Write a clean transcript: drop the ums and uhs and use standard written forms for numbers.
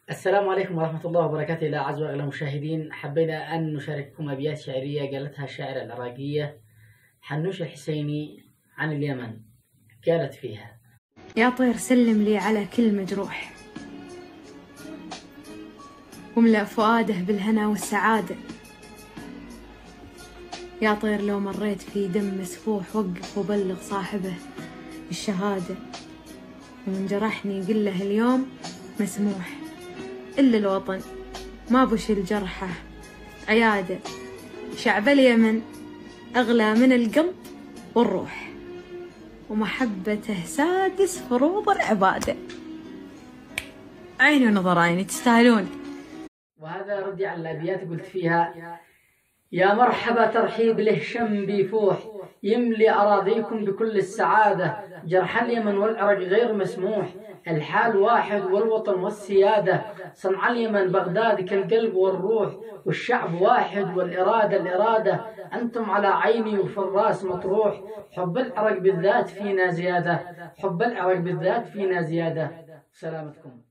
السلام عليكم ورحمة الله وبركاته. إلى أعز وأغلى المشاهدين، حبينا أن نشارككم أبيات شعرية قالتها الشاعرة العراقية حنوش الحسيني عن اليمن. قالت فيها: يا طير سلم لي على كل مجروح، واملأ فؤاده بالهنا والسعادة. يا طير لو مريت في دم مسفوح، وقف وبلغ صاحبه الشهادة. ومن جرحني قل له اليوم مسموح، إلا الوطن ما بشيل جرحه عيادة. شعب اليمن أغلى من القلب والروح، ومحبته سادس فروض العبادة. عيني ونظر عيني تستاهلون. وهذا ردي على الأبيات، قلت فيها: يا مرحبا ترحيب له شم بيفوح، يملي أراضيكم بكل السعادة. جرح اليمن والعراق غير مسموح، الحال واحد والوطن والسيادة. صنع اليمن بغداد كالقلب والروح، والشعب واحد والإرادة الإرادة. أنتم على عيني وفي الراس مطروح، حب العراق بالذات فينا زيادة، حب العراق بالذات فينا زيادة. سلامتكم.